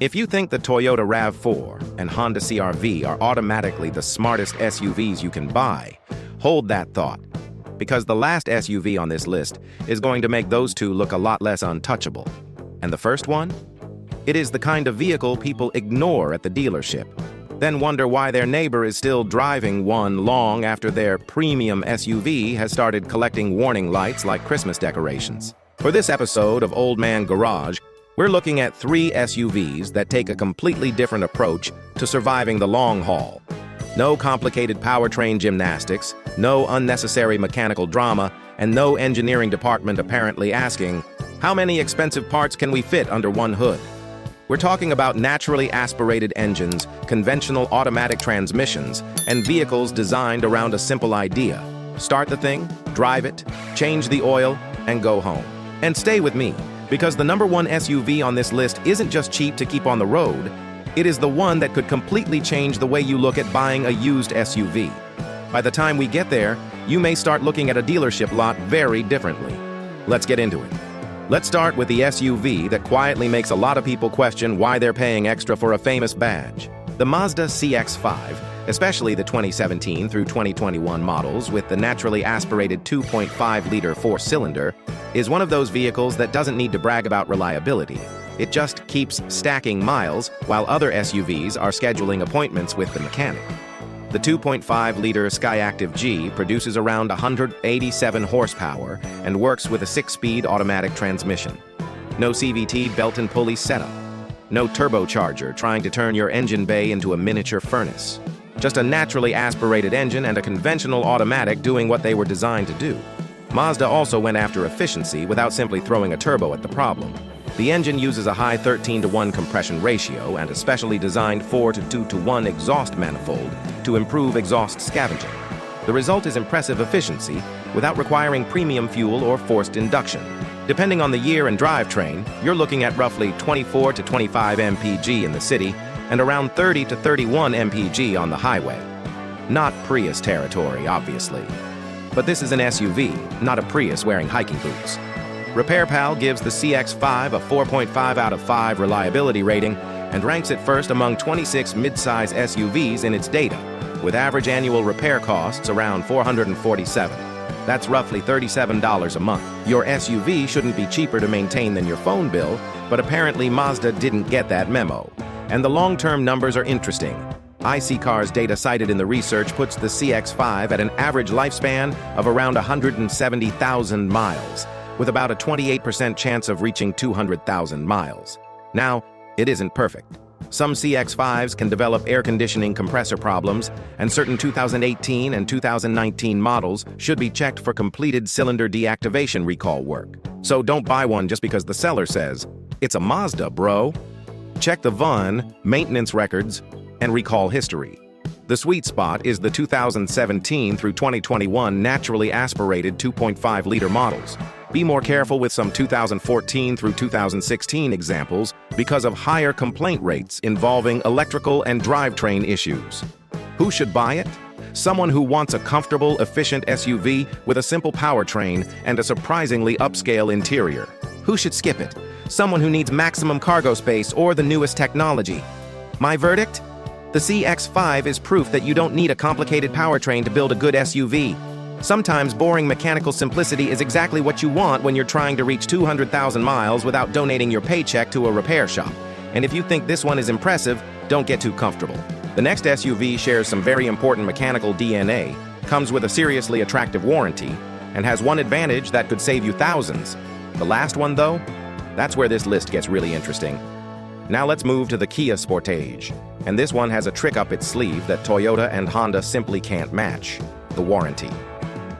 If you think the Toyota RAV4 and Honda CR-V are automatically the smartest SUVs you can buy, hold that thought, because the last SUV on this list is going to make those two look a lot less untouchable. And the first one? It is the kind of vehicle people ignore at the dealership, then wonder why their neighbor is still driving one long after their premium SUV has started collecting warning lights like Christmas decorations. For this episode of Old Man Garage, we're looking at 3 SUVs that take a completely different approach to surviving the long haul. No complicated powertrain gymnastics, no unnecessary mechanical drama, and no engineering department apparently asking, how many expensive parts can we fit under one hood? We're talking about naturally aspirated engines, conventional automatic transmissions, and vehicles designed around a simple idea. Start the thing, drive it, change the oil, and go home. And stay with me, because the number 1 SUV on this list isn't just cheap to keep on the road, it is the one that could completely change the way you look at buying a used SUV. By the time we get there, you may start looking at a dealership lot very differently. Let's get into it. Let's start with the SUV that quietly makes a lot of people question why they're paying extra for a famous badge. The Mazda CX-5, especially the 2017 through 2021 models with the naturally aspirated 2.5-liter 4-cylinder, is one of those vehicles that doesn't need to brag about reliability. It just keeps stacking miles while other SUVs are scheduling appointments with the mechanic. The 2.5-liter Skyactiv G produces around 187 horsepower and works with a 6-speed automatic transmission. No CVT belt and pulley setup. No turbocharger trying to turn your engine bay into a miniature furnace. Just a naturally aspirated engine and a conventional automatic doing what they were designed to do. Mazda also went after efficiency without simply throwing a turbo at the problem. The engine uses a high 13:1 compression ratio and a specially designed 4:2:1 exhaust manifold to improve exhaust scavenging. The result is impressive efficiency without requiring premium fuel or forced induction. Depending on the year and drivetrain, you're looking at roughly 24 to 25 mpg in the city and around 30 to 31 mpg on the highway. Not Prius territory, obviously. But this is an SUV, not a Prius wearing hiking boots. RepairPal gives the CX-5 a 4.5 out of 5 reliability rating and ranks it first among 26 mid-size SUVs in its data, with average annual repair costs around $447. That's roughly $37 a month. Your SUV shouldn't be cheaper to maintain than your phone bill, but apparently Mazda didn't get that memo. And the long-term numbers are interesting. iSeeCar's data cited in the research puts the CX-5 at an average lifespan of around 170,000 miles, with about a 28% chance of reaching 200,000 miles. Now, it isn't perfect. Some CX-5s can develop air conditioning compressor problems, and certain 2018 and 2019 models should be checked for completed cylinder deactivation recall work. So don't buy one just because the seller says, "It's a Mazda, bro." Check the VIN, maintenance records, and recall history. The sweet spot is the 2017 through 2021 naturally aspirated 2.5-liter models. Be more careful with some 2014 through 2016 examples because of higher complaint rates involving electrical and drivetrain issues. Who should buy it? Someone who wants a comfortable, efficient SUV with a simple powertrain and a surprisingly upscale interior. Who should skip it? Someone who needs maximum cargo space or the newest technology. My verdict? The CX-5 is proof that you don't need a complicated powertrain to build a good SUV. Sometimes boring mechanical simplicity is exactly what you want when you're trying to reach 200,000 miles without donating your paycheck to a repair shop. And if you think this one is impressive, don't get too comfortable. The next SUV shares some very important mechanical DNA, comes with a seriously attractive warranty, and has one advantage that could save you thousands. The last one, though? That's where this list gets really interesting. Now let's move to the Kia Sportage. And this one has a trick up its sleeve that Toyota and Honda simply can't match: the warranty.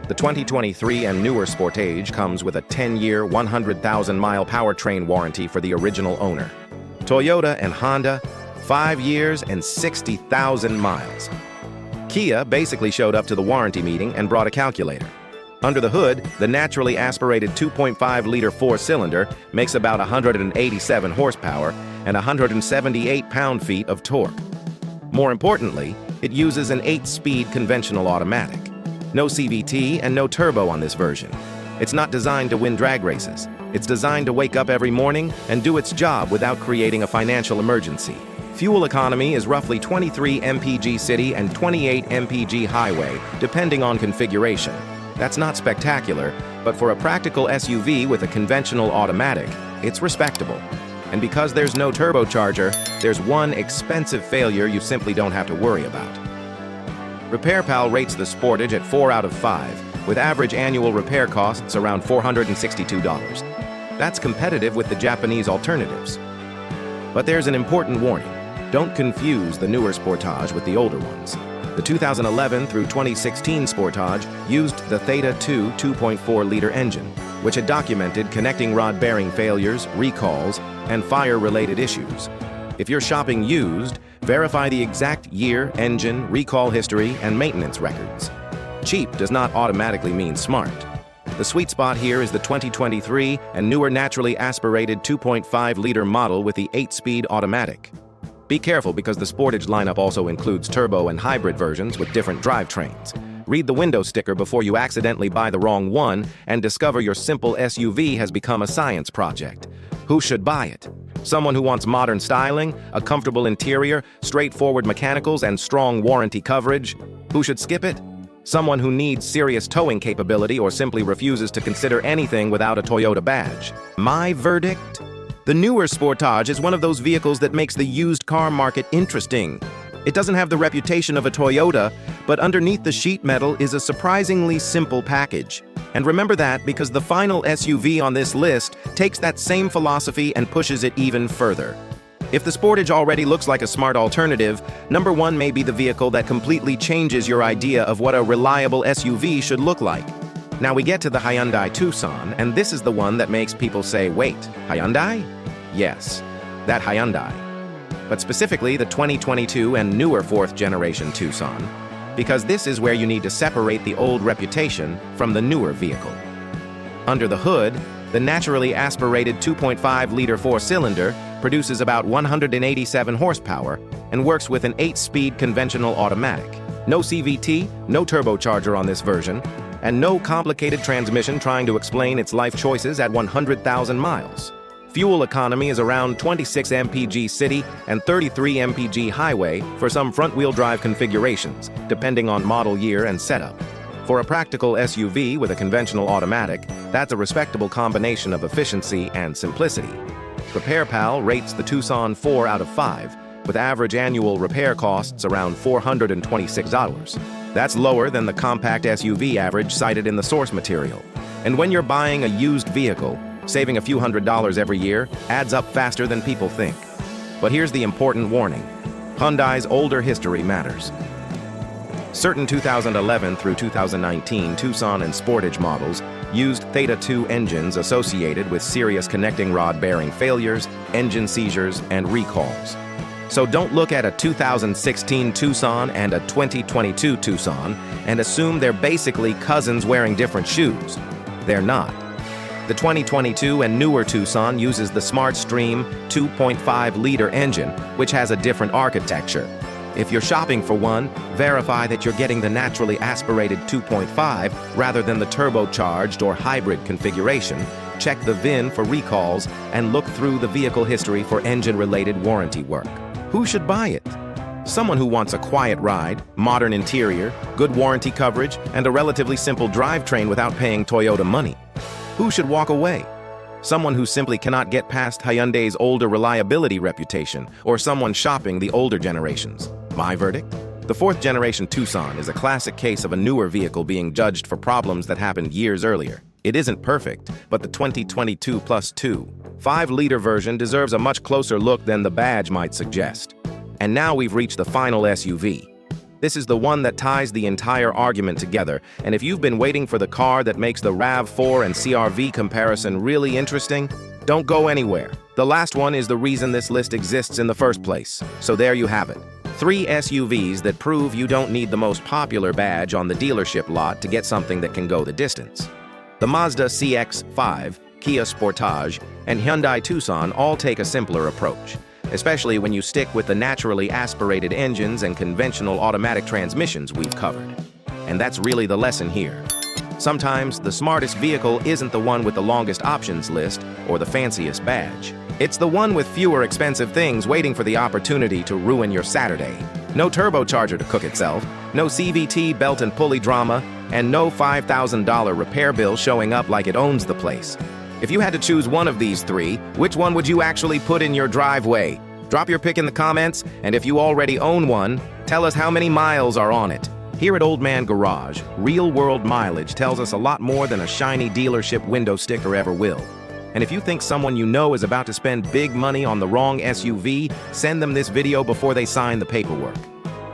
The 2023 and newer Sportage comes with a 10-year, 100,000-mile powertrain warranty for the original owner. Toyota and Honda, 5 years and 60,000 miles. Kia basically showed up to the warranty meeting and brought a calculator. Under the hood, the naturally aspirated 2.5-liter 4-cylinder makes about 187 horsepower and 178 pound-feet of torque. More importantly, it uses an 8-speed conventional automatic. No CVT and no turbo on this version. It's not designed to win drag races. It's designed to wake up every morning and do its job without creating a financial emergency. Fuel economy is roughly 23 mpg city and 28 mpg highway, depending on configuration. That's not spectacular, but for a practical SUV with a conventional automatic, it's respectable. And because there's no turbocharger, there's one expensive failure you simply don't have to worry about. RepairPal rates the Sportage at 4 out of 5, with average annual repair costs around $462. That's competitive with the Japanese alternatives. But there's an important warning. Don't confuse the newer Sportage with the older ones. The 2011 through 2016 Sportage used the Theta 2 2.4-liter engine, which had documented connecting rod bearing failures, recalls, and fire-related issues. If you're shopping used, verify the exact year, engine, recall history, and maintenance records. Cheap does not automatically mean smart. The sweet spot here is the 2023 and newer naturally aspirated 2.5-liter model with the 8-speed automatic. Be careful because the Sportage lineup also includes turbo and hybrid versions with different drivetrains. Read the window sticker before you accidentally buy the wrong one and discover your simple SUV has become a science project. Who should buy it? Someone who wants modern styling, a comfortable interior, straightforward mechanicals, and strong warranty coverage? Who should skip it? Someone who needs serious towing capability or simply refuses to consider anything without a Toyota badge. My verdict? The newer Sportage is one of those vehicles that makes the used car market interesting. It doesn't have the reputation of a Toyota, but underneath the sheet metal is a surprisingly simple package. And remember that because the final SUV on this list takes that same philosophy and pushes it even further. If the Sportage already looks like a smart alternative, number one may be the vehicle that completely changes your idea of what a reliable SUV should look like. Now we get to the Hyundai Tucson, and this is the one that makes people say, wait, Hyundai? Yes, that Hyundai. But specifically the 2022 and newer 4th generation Tucson, because this is where you need to separate the old reputation from the newer vehicle. Under the hood, the naturally aspirated 2.5-liter 4-cylinder produces about 187 horsepower and works with an 8-speed conventional automatic. No CVT, no turbocharger on this version, and no complicated transmission trying to explain its life choices at 100,000 miles. Fuel economy is around 26 mpg city and 33 mpg highway for some front-wheel drive configurations, depending on model year and setup. For a practical SUV with a conventional automatic, that's a respectable combination of efficiency and simplicity. RepairPal rates the Tucson 4 out of 5, with average annual repair costs around $426. That's lower than the compact SUV average cited in the source material. And when you're buying a used vehicle, saving a few $100s every year adds up faster than people think. But here's the important warning. Hyundai's older history matters. Certain 2011 through 2019 Tucson and Sportage models used Theta 2 engines associated with serious connecting rod bearing failures, engine seizures, and recalls. So don't look at a 2016 Tucson and a 2022 Tucson and assume they're basically cousins wearing different shoes. They're not. The 2022 and newer Tucson uses the SmartStream 2.5-liter engine, which has a different architecture. If you're shopping for one, verify that you're getting the naturally aspirated 2.5 rather than the turbocharged or hybrid configuration. Check the VIN for recalls and look through the vehicle history for engine-related warranty work. Who should buy it? Someone who wants a quiet ride, modern interior, good warranty coverage, and a relatively simple drivetrain without paying Toyota money. Who should walk away? Someone who simply cannot get past Hyundai's older reliability reputation, or someone shopping the older generations. My verdict? The 4th generation Tucson is a classic case of a newer vehicle being judged for problems that happened years earlier. It isn't perfect, but the 2022 plus 2 5-liter version deserves a much closer look than the badge might suggest. And now we've reached the final SUV. This is the one that ties the entire argument together, and if you've been waiting for the car that makes the RAV4 and CR-V comparison really interesting, don't go anywhere. The last one is the reason this list exists in the first place. So there you have it. 3 SUVs that prove you don't need the most popular badge on the dealership lot to get something that can go the distance. The Mazda CX-5, Kia Sportage, and Hyundai Tucson all take a simpler approach, especially when you stick with the naturally aspirated engines and conventional automatic transmissions we've covered. And that's really the lesson here. Sometimes the smartest vehicle isn't the one with the longest options list or the fanciest badge. It's the one with fewer expensive things waiting for the opportunity to ruin your Saturday. No turbocharger to cook itself, no CVT belt and pulley drama, and no $5,000 repair bill showing up like it owns the place. If you had to choose one of these three, which one would you actually put in your driveway? Drop your pick in the comments, and if you already own one, tell us how many miles are on it. Here at Old Man Garage, real-world mileage tells us a lot more than a shiny dealership window sticker ever will. And if you think someone you know is about to spend big money on the wrong SUV, send them this video before they sign the paperwork.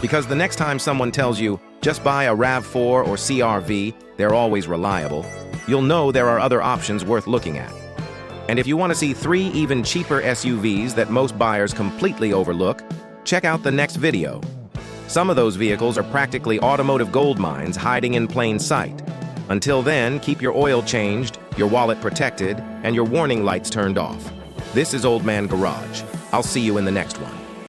Because the next time someone tells you, just buy a RAV4 or CR-V, they're always reliable, you'll know there are other options worth looking at. And if you want to see 3 even cheaper SUVs that most buyers completely overlook, check out the next video. Some of those vehicles are practically automotive gold mines hiding in plain sight. Until then, keep your oil changed, your wallet protected, and your warning lights turned off. This is Old Man Garage. I'll see you in the next one.